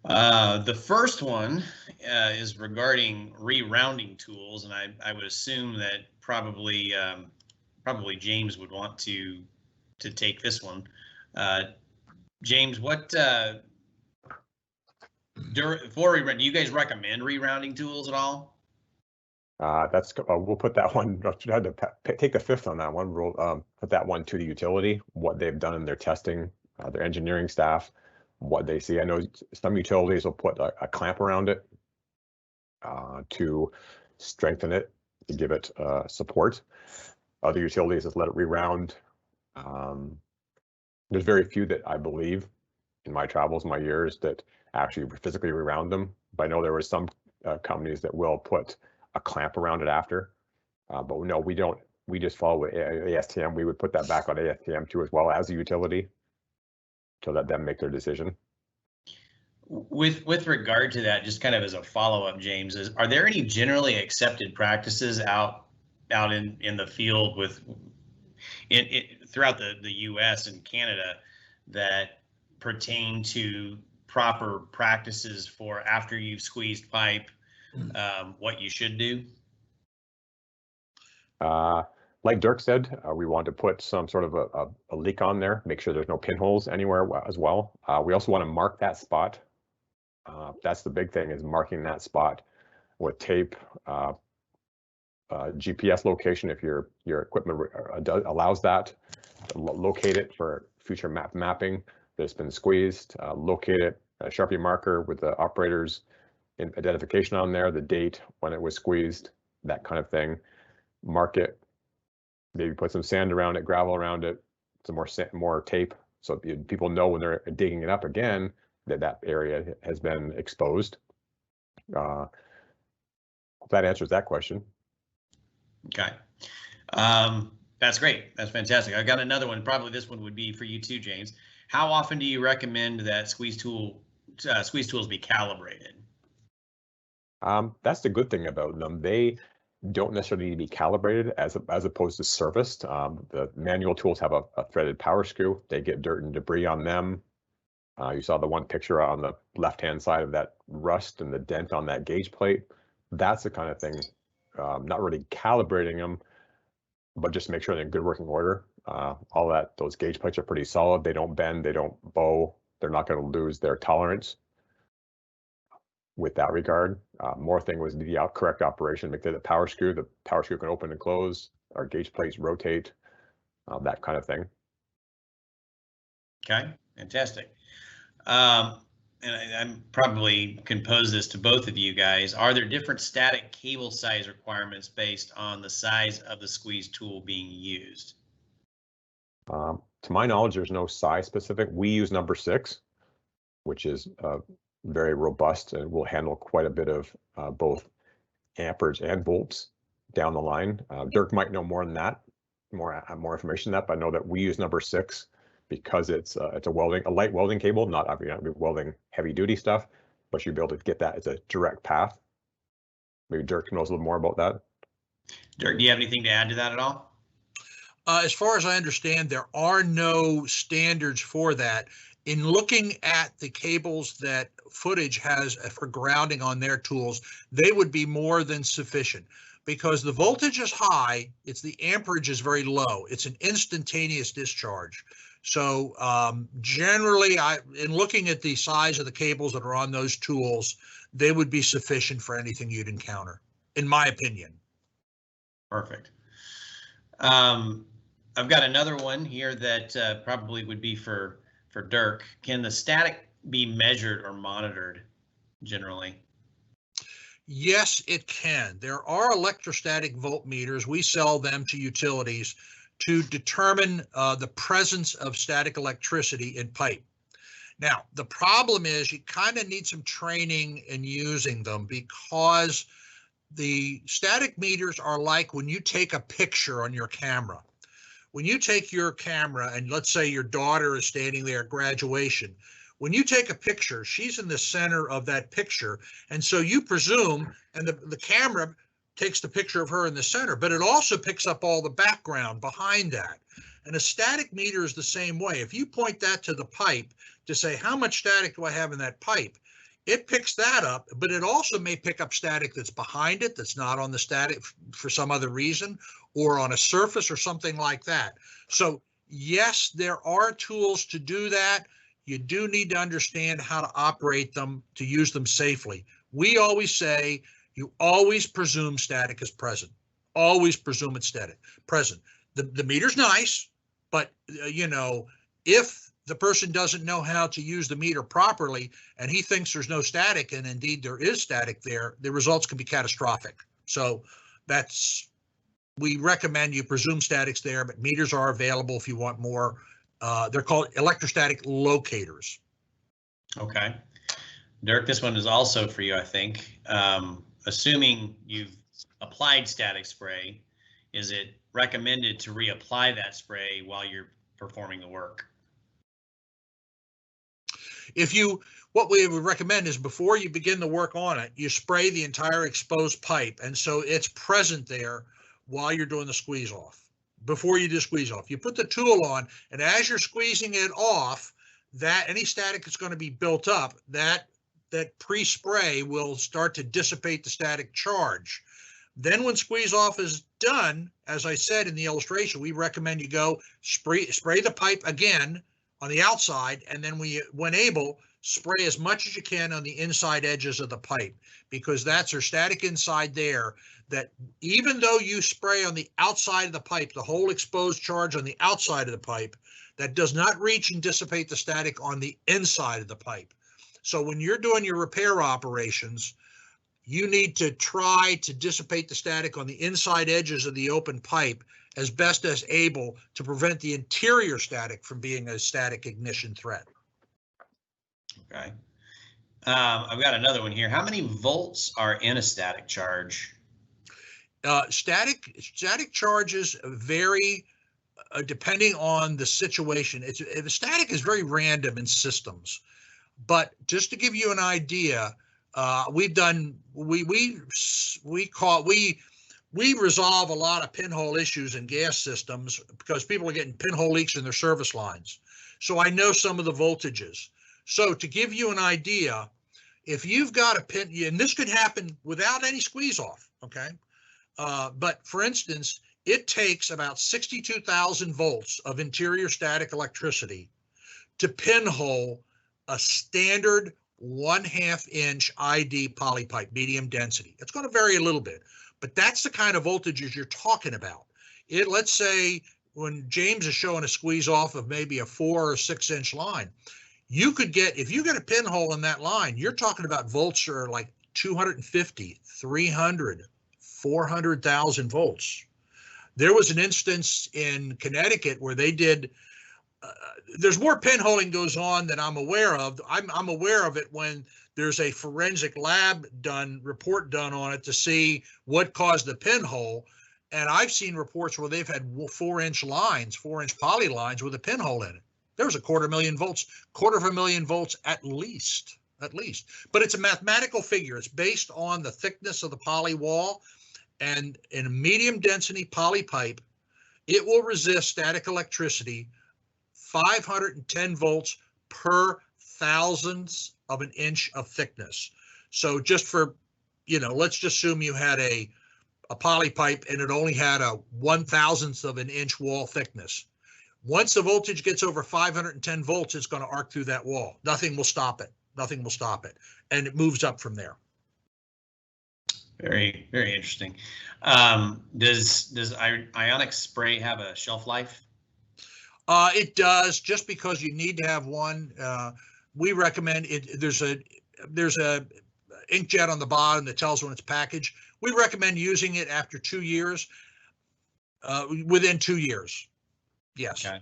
The first one is regarding rerounding tools, and I would assume that probably James would want to take this one. James, do you guys recommend rerounding tools at all? We'll put that one. I had to take the fifth on that one. We'll put that one to the utility, what they've done in their testing, their engineering staff, what they see. I know some utilities will put a clamp around it to strengthen it, to give it support. Other utilities just let it reround. There's very few that I believe in my travels, my years, that actually physically reround them. But I know there were some companies that will put a clamp around it after, but no, we don't. We just follow with ASTM. We would put that back on ASTM too, as well as a utility, to let them make their decision. With regard to that, just kind of as a follow-up, James, are there any generally accepted practices out in the field throughout the U.S. and Canada that pertain to proper practices for after you've squeezed pipe? What you should do? Like Dirk said, we want to put some sort of a leak on there, make sure there's no pinholes anywhere as well. We also want to mark that spot. That's the big thing, is marking that spot with tape, GPS location if your equipment allows that. Locate it for future mapping that's been squeezed. Locate it, a Sharpie marker with the operator's identification on there, the date when it was squeezed, that kind of thing. Mark it, maybe put some sand around it, gravel around it, some more tape, so people know when they're digging it up again that area has been exposed. Hope that answers that question. Okay, that's great. That's fantastic. I got another one. Probably this one would be for you too, James. How often do you recommend that squeeze tools be calibrated? That's the good thing about them. They don't necessarily need to be calibrated as opposed to serviced. The manual tools have a threaded power screw. They get dirt and debris on them. You saw the one picture on the left-hand side of that rust and the dent on that gauge plate. That's the kind of thing, not really calibrating them, but just make sure they're in good working order. Those gauge plates are pretty solid. They don't bend, they don't bow. They're not going to lose their tolerance. With that regard, more thing was the correct operation. Make the power screw can open and close, our gauge plates rotate, that kind of thing. Okay, fantastic. and I'm probably can pose this to both of you guys, are there different static cable size requirements based on the size of the squeeze tool being used? To my knowledge, there's no size specific. We use number 6, which is very robust and will handle quite a bit of both amperage and volts down the line. Dirk might know more than that, more information than that, but I know that we use number 6 because it's a light welding cable, not welding heavy duty stuff, but you'll be able to get that as a direct path. Maybe Dirk knows a little more about that. Dirk, do you have anything to add to that at all? As far as I understand, there are no standards for that. In looking at the cables that Footage has for grounding on their tools, they would be more than sufficient because the voltage is high. The amperage is very low. It's an instantaneous discharge. So generally, in looking at the size of the cables that are on those tools, they would be sufficient for anything you'd encounter, in my opinion. Perfect. I've got another one here that probably would be for Dirk. Can the static be measured or monitored generally? Yes, it can. There are electrostatic voltmeters. We sell them to utilities to determine the presence of static electricity in pipe. Now, the problem is you kind of need some training in using them because the static meters are like when you take a picture on your camera. When you take your camera and let's say your daughter is standing there at graduation, when you take a picture, she's in the center of that picture. And so you presume, and the camera takes the picture of her in the center, but it also picks up all the background behind that. And a static meter is the same way. If you point that to the pipe to say, how much static do I have in that pipe? It picks that up, but it also may pick up static that's behind it, that's not on the static for some other reason, or on a surface or something like that. So yes, there are tools to do that. You do need to understand how to operate them to use them safely. We always say, you always presume static is present. Always presume it's present. The meter's nice, but if the person doesn't know how to use the meter properly and he thinks there's no static and indeed there is static there, the results can be catastrophic. So we recommend you presume static's there, but meters are available if you want more. They're called electrostatic locators. Okay. Dirk, this one is also for you, I think. Assuming you've applied static spray, is it recommended to reapply that spray while you're performing the work? What we would recommend is before you begin the work on it, you spray the entire exposed pipe. And so it's present there while you're doing the squeeze off. Before you do squeeze off, you put the tool on, and as you're squeezing it off, that any static that's going to be built up, that pre-spray will start to dissipate the static charge. Then when squeeze off is done, as I said in the illustration, we recommend you go spray the pipe again on the outside, and then when able, spray as much as you can on the inside edges of the pipe, because that's their static inside there, that even though you spray on the outside of the pipe, the whole exposed charge on the outside of the pipe, that does not reach and dissipate the static on the inside of the pipe. So when you're doing your repair operations, you need to try to dissipate the static on the inside edges of the open pipe as best as able to prevent the interior static from being a static ignition threat. Okay. I've got another one here. How many volts are in a static charge? Static charges vary depending on the situation. The static is very random in systems, but just to give you an idea, we resolve a lot of pinhole issues in gas systems because people are getting pinhole leaks in their service lines. So I know some of the voltages. So to give you an idea, if you've got a pin, and this could happen without any squeeze off, okay? But for instance, it takes about 62,000 volts of interior static electricity to pinhole a standard 1/2 inch ID poly pipe, medium density. It's going to vary a little bit, but that's the kind of voltages you're talking about. Let's say when James is showing a squeeze off of maybe a 4 or 6 inch line, you could get, if you get a pinhole in that line, you're talking about volts that are like 250, 300, 400,000 volts. There was an instance in Connecticut where they did, there's more pinholing goes on than I'm aware of. I'm aware of it when there's a forensic lab report done on it to see what caused the pinhole. And I've seen reports where they've had 4-inch lines, 4-inch poly lines with a pinhole in it. There was a 250,000 volts at least. But it's a mathematical figure. It's based on the thickness of the poly wall, and in a medium density poly pipe, it will resist static electricity 510 volts per thousandths of an inch of thickness. So just for, let's just assume you had a poly pipe and it only had a 1,000th of an inch wall thickness. Once the voltage gets over 510 volts, it's going to arc through that wall. Nothing will stop it. And it moves up from there. Very, very interesting. Does Ionix spray have a shelf life? It does, just because you need to have one. We recommend it. There's a inkjet on the bottom that tells when it's packaged. We recommend using it after 2 years, within 2 years. Yes. Okay.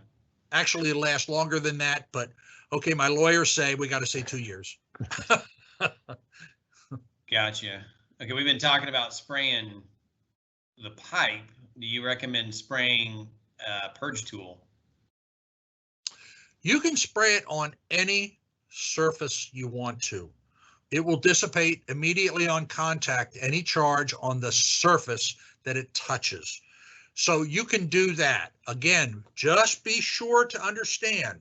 Actually, it'll last longer than that, but okay, my lawyers say we got to say 2 years. Gotcha. Okay, we've been talking about spraying the pipe. Do you recommend spraying a purge tool? You can spray it on any surface you want to. It will dissipate immediately on contact any charge on the surface that it touches. So you can do that. Again, just be sure to understand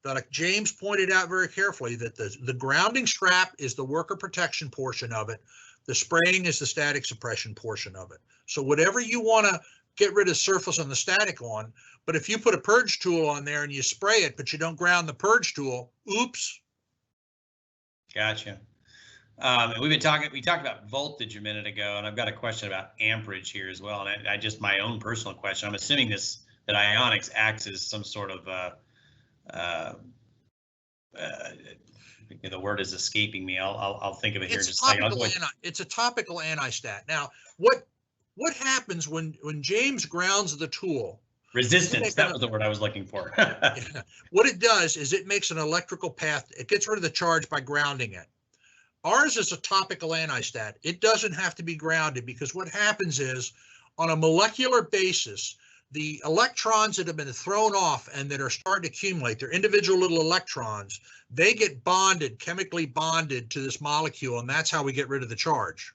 that, like James pointed out very carefully, that the grounding strap is the worker protection portion of it. The spraying is the static suppression portion of it. So whatever you want to get rid of surface on the static on, but if you put a purge tool on there and you spray it, but you don't ground the purge tool, oops. Gotcha. We talked about voltage a minute ago, and I've got a question about amperage here as well. And I just, my own personal question, I'm assuming that Ionix acts as some sort of, the word is escaping me. I'll think of it here in just a second. It's a topical anti-stat. Now, what happens when James grounds the tool? Resistance, that was the word I was looking for. What it does is it makes an electrical path. It gets rid of the charge by grounding it. Ours is a topical anti-stat. It doesn't have to be grounded, because what happens is, on a molecular basis, the electrons that have been thrown off and that are starting to accumulate, they're individual little electrons, they get bonded, chemically bonded to this molecule, and that's how we get rid of the charge.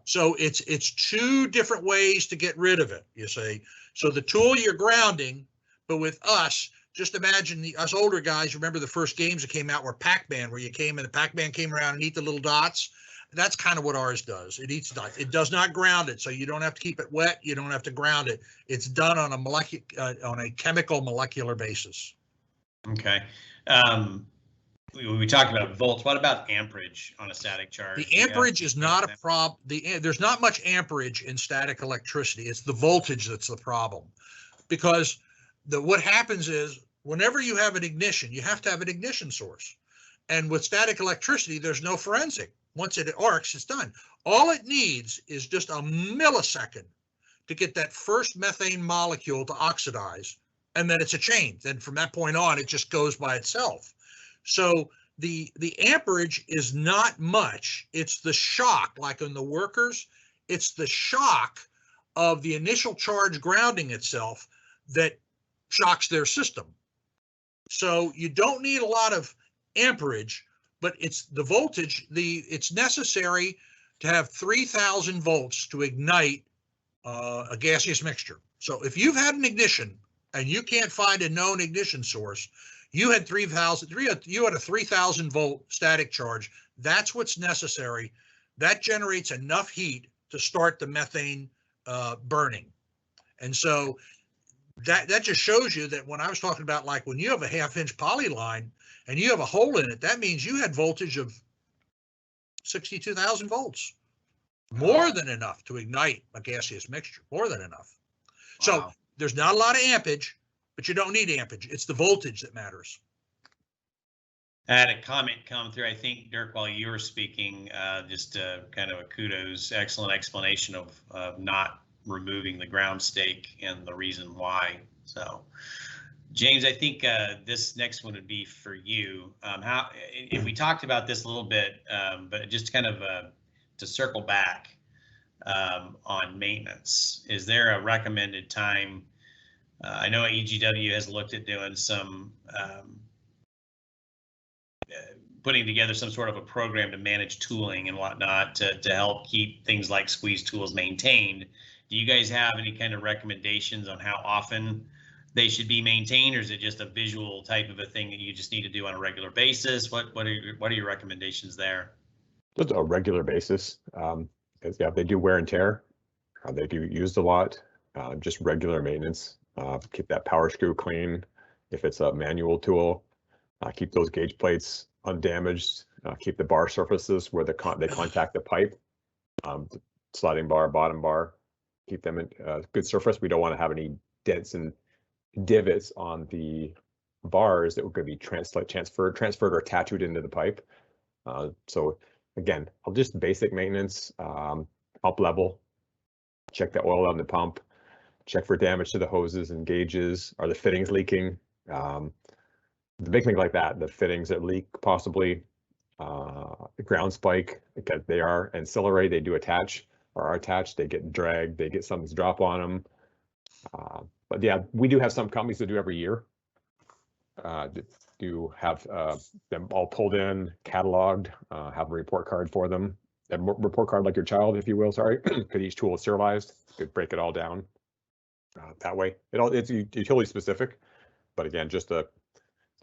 So it's 2 different ways to get rid of it, you see. So the tool you're grounding, but with us, just imagine us older guys, remember the first games that came out were Pac-Man, where you came and the Pac-Man came around and eat the little dots. That's kind of what ours does. It eats dots. It does not ground it, so you don't have to keep it wet. You don't have to ground it. It's done on a chemical molecular basis. Okay. We talked about volts. What about amperage on a static charge? The amperage is not a problem. There's not much amperage in static electricity. It's the voltage that's the problem, because what happens is, whenever you have an ignition, you have to have an ignition source. And with static electricity, there's no forensic. Once it arcs, it's done. All it needs is just a millisecond to get that first methane molecule to oxidize, and then it's a chain. Then from that point on, it just goes by itself. So the amperage is not much. It's the shock, like in the workers, it's the shock of the initial charge grounding itself that shocks their system. So you don't need a lot of amperage, but it's the voltage. It's necessary to have 3,000 volts to ignite a gaseous mixture. So if you've had an ignition and you can't find a known ignition source, you had a 3,000 volt static charge. That's what's necessary. That generates enough heat to start the methane burning. And so that just shows you that when I was talking about, like, when you have a 1/2-inch poly line and you have a hole in it, that means you had voltage of 62,000 volts, more than enough to ignite a gaseous mixture, more than enough. Wow. So there's not a lot of ampage, but you don't need ampage. It's the voltage that matters. I had a comment come through, I think, Dirk, while you were speaking, just kind of a kudos, excellent explanation of not removing the ground stake and the reason why. So, James, I think this next one would be for you. And we talked about this a little bit, but just kind of to circle back on maintenance, is there a recommended time? I know EGW has looked at doing some putting together some sort of a program to manage tooling and whatnot to help keep things like squeeze tools maintained. Do you guys have any kind of recommendations on how often they should be maintained, or is it just a visual type of a thing that you just need to do on a regular basis? What are your recommendations there? Just a regular basis. Yeah, they do wear and tear. They do used a lot. Just regular maintenance. Keep that power screw clean. If it's a manual tool, keep those gauge plates undamaged. Keep the bar surfaces where they contact the pipe, the sliding bar, bottom bar. Keep them in good surface. We don't want to have any dents and divots on the bars that could be transferred or tattooed into the pipe. So again, just basic maintenance. Pump level. Check the oil on the pump. Check for damage to the hoses and gauges. Are the fittings leaking? The big thing like that, the fittings that leak possibly, the ground spike, because they are ancillary, they do attach or are attached, they get dragged, they get something's drop on them. But yeah, we do have some companies that do every year. Do have them all pulled in, cataloged, have a report card for them. A report card like your child, if you will, sorry, because each tool is serialized, could break it all down that way. It's utility specific, but again, just for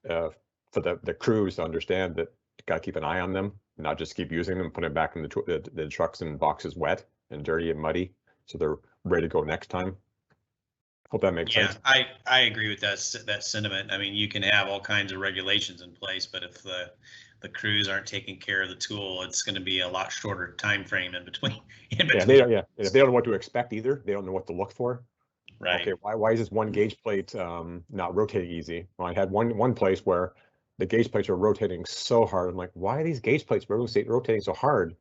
the crews to understand that you got to keep an eye on them, not just keep using them, put it back in the trucks and boxes wet and dirty and muddy, so they're ready to go next time. Hope that makes sense. Yeah, I agree with that sentiment. I mean, you can have all kinds of regulations in place, but if the crews aren't taking care of the tool, it's going to be a lot shorter time frame in between. Yeah, they don't know what to expect either. They don't know what to look for. Right. Okay, why is this one gauge plate not rotating easy? Well, I had one place where the gauge plates were rotating so hard. I'm like, why are these gauge plates rotating so hard?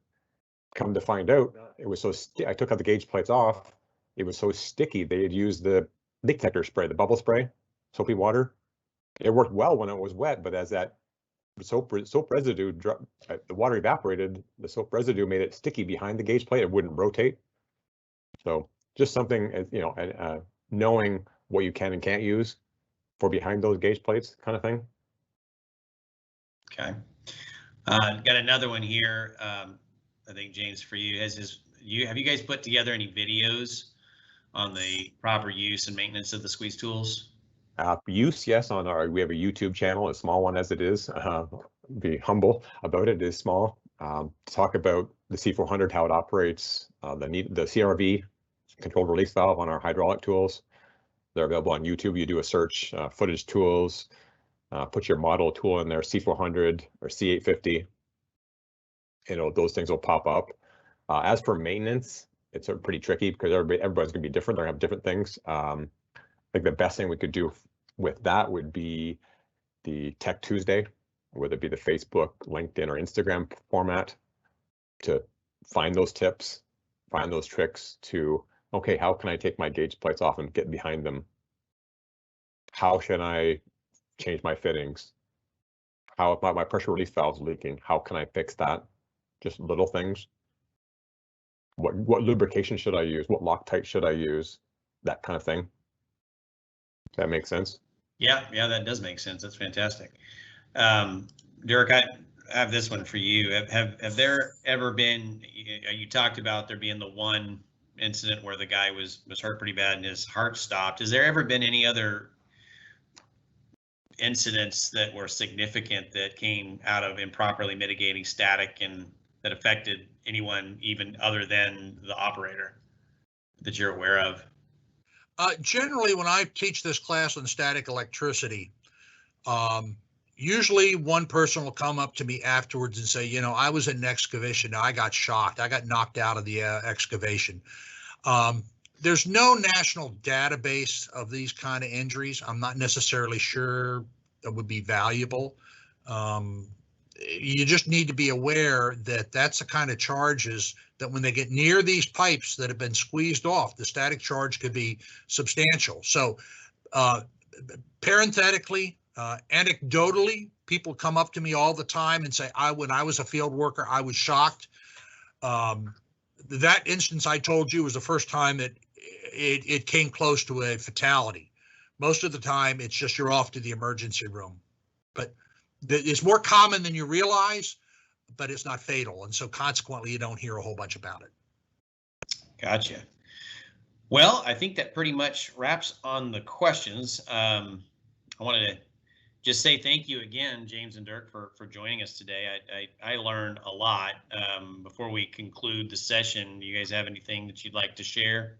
Come to find out, it was so I took out the gauge plates off. It was so sticky. They had used the leak detector spray, the bubble spray, soapy water. It worked well when it was wet, but as that soap residue dropped, the water evaporated, the soap residue made it sticky behind the gauge plate. It wouldn't rotate. So just something, knowing what you can and can't use for behind those gauge plates, kind of thing. Okay. Got another one here. I think James, for you, have you guys put together any videos on the proper use and maintenance of the squeeze tools? Use, yes. We have a YouTube channel, a small one as it is. Be humble about it. It is small. Talk about the C400, how it operates, the CRV, controlled release valve on our hydraulic tools. They're available on YouTube. You do a search, footage tools, put your model tool in there, C400 or C850. Those things will pop up. As for maintenance, it's pretty tricky because everybody's going to be different. They're going to have different things. I think the best thing we could do with that would be the Tech Tuesday, whether it be the Facebook, LinkedIn, or Instagram format, to find those tips, find those tricks to, okay, how can I take my gauge plates off and get behind them? How should I change my fittings? How about my pressure release valve's leaking? How can I fix that? Just little things. What lubrication should I use? What Loctite should I use? That kind of thing. That makes sense? Yeah, that does make sense. That's fantastic. Dirk, I have this one for you. Have there ever been, you talked about there being the one incident where the guy was hurt pretty bad and his heart stopped. Has there ever been any other incidents that were significant that came out of improperly mitigating static and that affected anyone even other than the operator that you're aware of? Generally, when I teach this class on static electricity, usually one person will come up to me afterwards and say, I was in an excavation. I got shocked. I got knocked out of the excavation. There's no national database of these kind of injuries. I'm not necessarily sure that would be valuable. You just need to be aware that that's the kind of charges that when they get near these pipes that have been squeezed off, the static charge could be substantial. So parenthetically, anecdotally, people come up to me all the time and say, when I was a field worker, I was shocked. That instance I told you was the first time that it came close to a fatality. Most of the time, it's just you're off to the emergency room. But it's more common than you realize, but it's not fatal. And so consequently, you don't hear a whole bunch about it. Gotcha. Well, I think that pretty much wraps on the questions. I wanted to just say thank you again, James and Dirk, for joining us today. I learned a lot. Before we conclude the session, do you guys have anything that you'd like to share?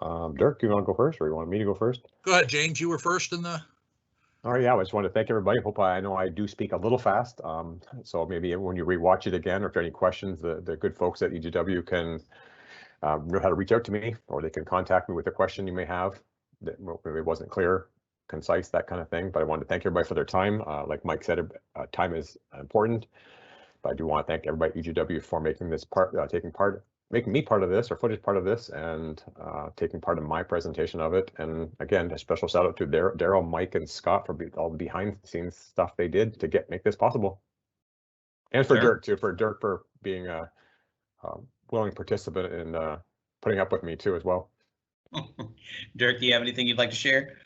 Dirk, you want to go first, or you want me to go first? Go ahead, James. You were first in the. All right, yeah, I just want to thank everybody. I know I do speak a little fast, so maybe when you rewatch it again, or if there are any questions, the good folks at EGW can know how to reach out to me, or they can contact me with a question you may have that maybe wasn't clear, concise, that kind of thing. But I want to thank everybody for their time. Like Mike said, time is important, but I do want to thank everybody at EGW for making this making me part of this, or footage part of this, and taking part in my presentation of it. And again, a special shout out to Daryl, Mike, and Scott for all the behind the scenes stuff they did to make this possible. And for Dirk too, for being a willing participant in putting up with me too as well. Dirk, do you have anything you'd like to share?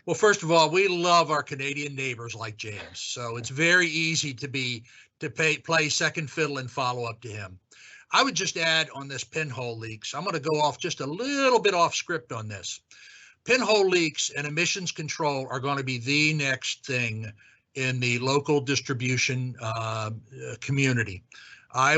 Well, first of all, we love our Canadian neighbors like James, so it's very easy to play second fiddle and follow up to him. I would just add on this pinhole leaks, I'm going to go off just a little bit off script on this. Pinhole leaks and emissions control are going to be the next thing in the local distribution community. I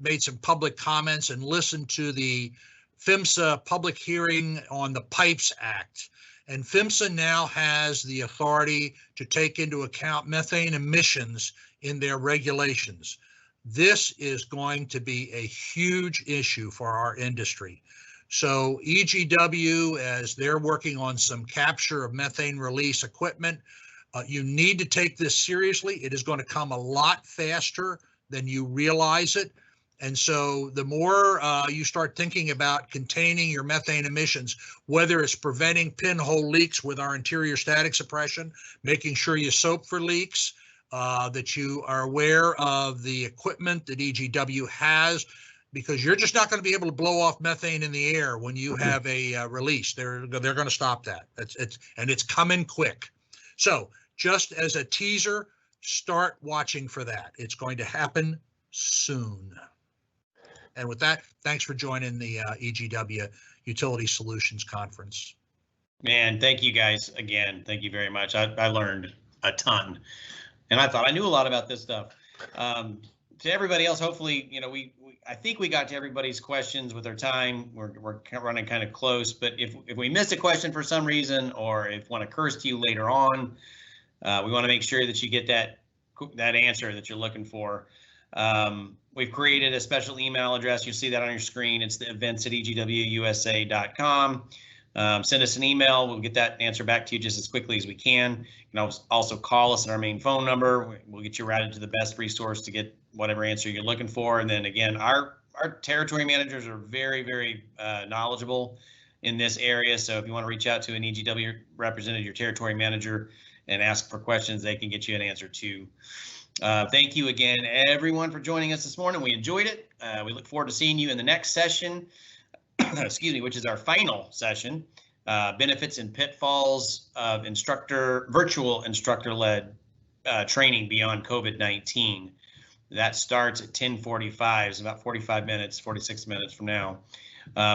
made some public comments and listened to the PHMSA public hearing on the Pipes Act. And PHMSA now has the authority to take into account methane emissions in their regulations. This is going to be a huge issue for our industry. So EGW, as they're working on some capture of methane release equipment, you need to take this seriously. It is going to come a lot faster than you realize it. And so the more you start thinking about containing your methane emissions, whether it's preventing pinhole leaks with our interior static suppression, making sure you soap for leaks, that you are aware of the equipment that EGW has, because you're just not going to be able to blow off methane in the air when you have a release. They're going to stop that. It's coming quick. So just as a teaser, start watching for that. It's going to happen soon. And with that, thanks for joining the EGW Utility Solutions Conference. Man, thank you guys again. Thank you very much. I learned a ton. And I thought I knew a lot about this stuff. To everybody else, hopefully, I think we got to everybody's questions with our time. We're running kind of close, but if we missed a question for some reason, or if one occurs to you later on, we want to make sure that you get that answer that you're looking for. We've created a special email address. You see that on your screen. It's the events@egwusa.com. Send us an email. We'll get that answer back to you just as quickly as we can. You can also call us at our main phone number. We'll get you routed to the best resource to get whatever answer you're looking for. And then again, our territory managers are very, very knowledgeable in this area. So if you want to reach out to an EGW representative, your territory manager, and ask for questions, they can get you an answer too. Thank you again, everyone, for joining us this morning. We enjoyed it. We look forward to seeing you in the next session, excuse me, which is our final session, benefits and pitfalls of virtual instructor-led training beyond COVID-19. That starts at 10:45, it's about 46 minutes from now.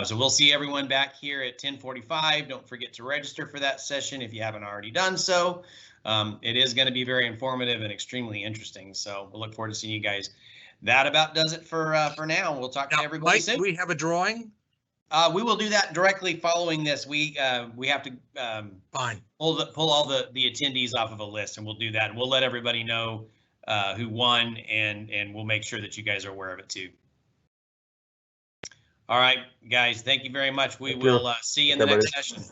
So we'll see everyone back here at 10:45. Don't forget to register for that session if you haven't already done so. It is going to be very informative and extremely interesting. So we'll look forward to seeing you guys. That about does it for now. We'll talk to everybody soon. Do we have a drawing? We will do that directly following this. We have to pull all the attendees off of a list, and we'll do that. And we'll let everybody know who won, and we'll make sure that you guys are aware of it too. All right, guys, thank you very much. We will see you in the next session.